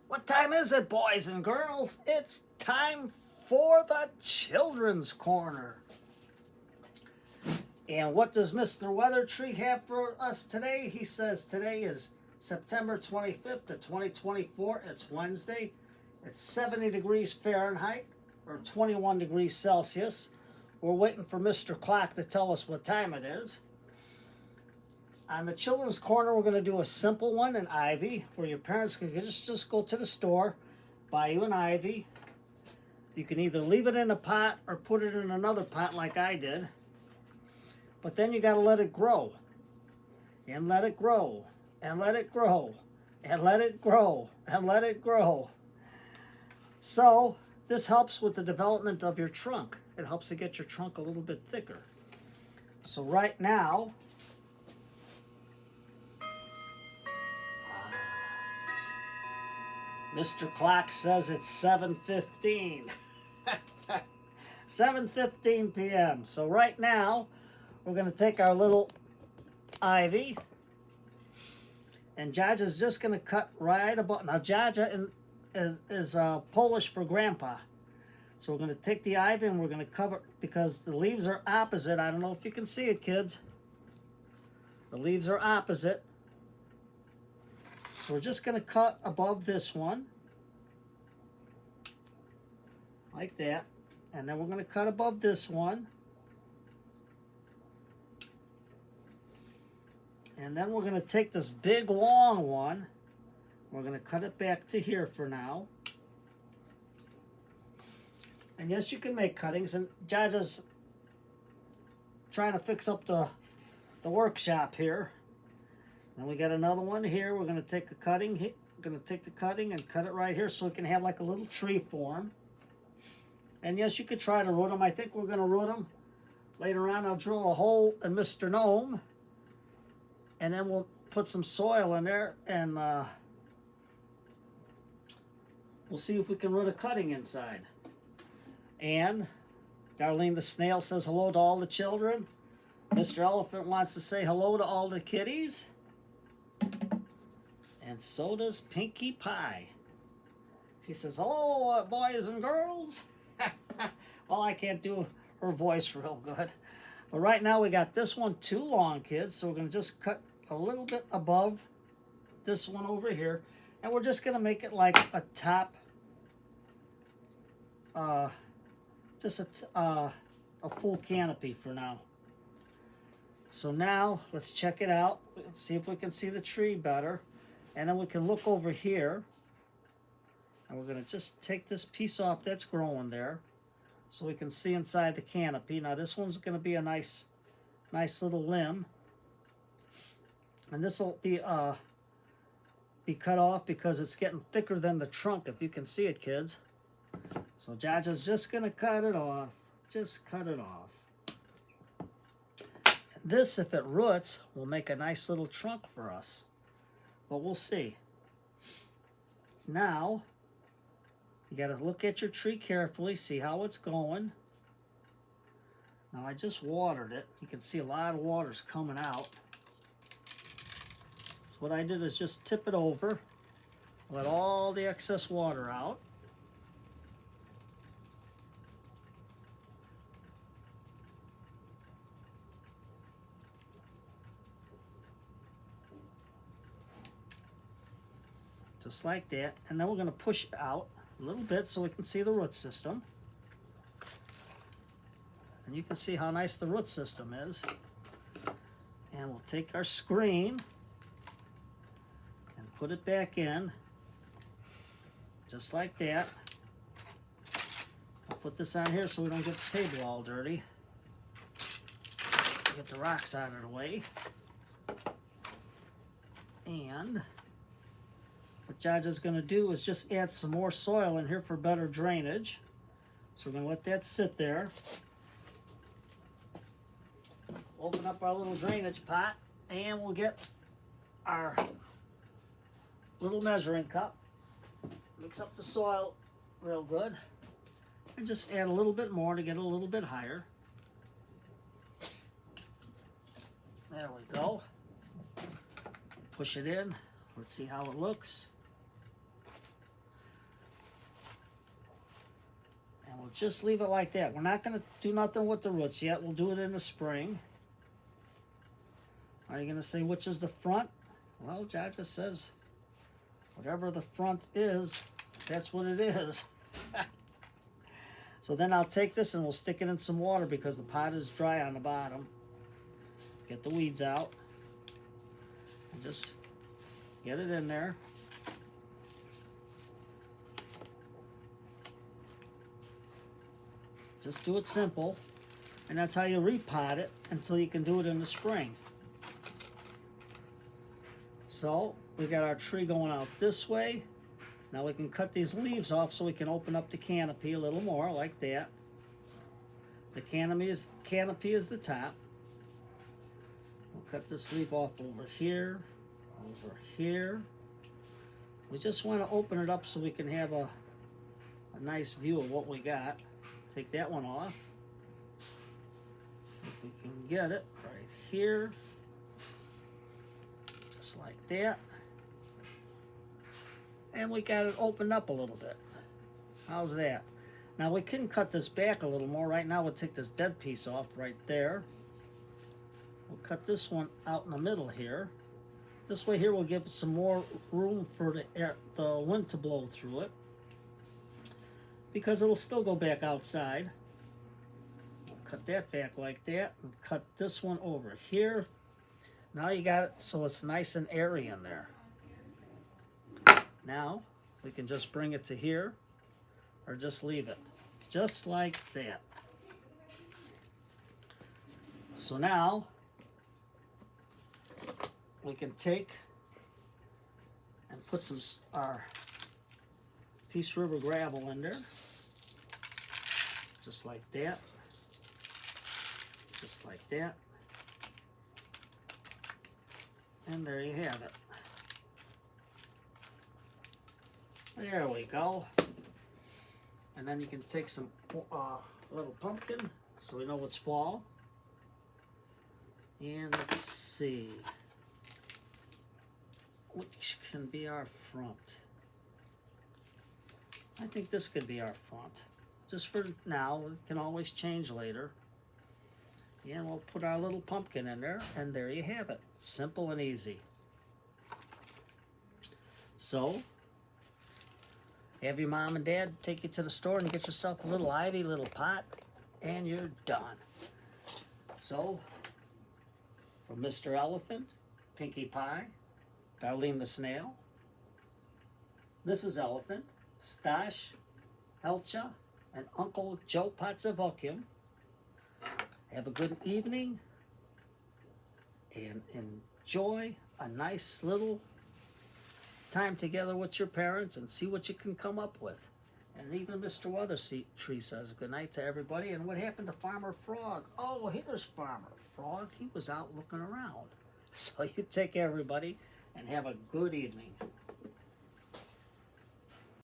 What time is it, boys and girls? It's time for the Children's Corner. And what does Mr. Weather Tree have for us today? He says today is September 25th of 2024. It's Wednesday. It's 70 degrees Fahrenheit or 21 degrees Celsius. We're waiting for Mr. Clock to tell us what time it is. On the Children's Corner, we're going to do a simple one, an ivy, where your parents can just go to the store, buy you an ivy. You can either leave it in a pot or put it in another pot like I did. But then you got to let it grow. And let it grow. And let it grow. And let it grow. And let it grow. So, this helps with the development of your trunk. It helps to get your trunk a little bit thicker. So right now, Mr. Clock says it's 7:15. 7:15 p.m. So right now, we're going to take our little ivy, and Jaja's just going to cut right about. Now, Jaja is Polish for grandpa. So we're going to take the ivy and we're going to cover, because the leaves are opposite. I don't know if you can see it, kids. The leaves are opposite. So we're just going to cut above this one, like that. And then we're going to cut above this one. And then we're going to take this big long one. We're going to cut it back to here for now. And yes, you can make cuttings. And Jaja's trying to fix up the workshop here. Then we got another one here. We're going to take the cutting. We're going to take the cutting and cut it right here so we can have like a little tree form. And yes, you could try to root them. I think we're going to root them. Later on, I'll drill a hole in Mr. Gnome. And then we'll put some soil in there. And we'll see if we can root a cutting inside. And Darlene the Snail says hello to all the children. Mr. Elephant wants to say hello to all the kitties. And so does Pinkie Pie. She says, hello, boys and girls. Well, I can't do her voice real good. But right now we got this one too long, kids. So we're going to just cut a little bit above this one over here. And we're just going to make it like a top, just a full canopy for now. So now, let's check it out. Let's see if we can see the tree better. And then we can look over here. And we're going to just take this piece off that's growing there, so we can see inside the canopy. Now this one's going to be a nice little limb. And this will be cut off because it's getting thicker than the trunk, if you can see it, kids. So Jaja's just going to cut it off. Just cut it off. This, if it roots, will make a nice little trunk for us. But we'll see. Now, you got to look at your tree carefully, see how it's going. Now, I just watered it. You can see a lot of water's coming out. So what I did is just tip it over, let all the excess water out. Just like that. And then we're going to push it out a little bit so we can see the root system. And you can see how nice the root system is. And we'll take our screen and put it back in. Just like that. I'll put this on here so we don't get the table all dirty. Get the rocks out of the way. And what Jaja's going to do is just add some more soil in here for better drainage. So we're going to let that sit there. Open up our little drainage pot, and we'll get our little measuring cup. Mix up the soil real good. And just add a little bit more to get a little bit higher. There we go. Push it in. Let's see how it looks. We'll just leave it like that. We're not going to do nothing with the roots yet. We'll do it in the spring. Are you going to say which is the front? Well, Jaja says whatever the front is, that's what it is. So then I'll take this and we'll stick it in some water because the pot is dry on the bottom. Get the weeds out. And just get it in there. Just do it simple, and that's how you repot it until you can do it in the spring. So we got our tree going out this way. Now we can cut these leaves off so we can open up the canopy a little more like that. The canopy is the top. We'll cut this leaf off over here, over here. We just want to open it up so we can have a nice view of what we got. Take that one off. If we can get it right here. Just like that. And we got it opened up a little bit. How's that? Now we can cut this back a little more. Right now we'll take this dead piece off right there. We'll cut this one out in the middle here. This way here we'll give it some more room for the wind to blow through it, because it'll still go back outside. We'll cut that back like that and cut this one over here. Now you got it so it's nice and airy in there. Now we can just bring it to here or just leave it just like that. So now we can take and put some our Peace River gravel in there, just like that, just like that, and there you have it. There we go. And then you can take some little pumpkin so we know it's fall. And let's see, which can be our front. I think this could be our front. Just for now, it can always change later. And we'll put our little pumpkin in there, and there you have it. Simple and easy. So, have your mom and dad take you to the store and get yourself a little ivy, little pot, and you're done. So, from Mr. Elephant, Pinkie Pie, Darlene the Snail, Mrs. Elephant, Stash, Elcha, and Uncle Joe Potzavukium, have a good evening and enjoy a nice little time together with your parents and see what you can come up with. And even Mr. Weathertree says good night to everybody. And what happened to Farmer Frog? Oh, here's Farmer Frog. He was out looking around. So you take care, everybody, and have a good evening.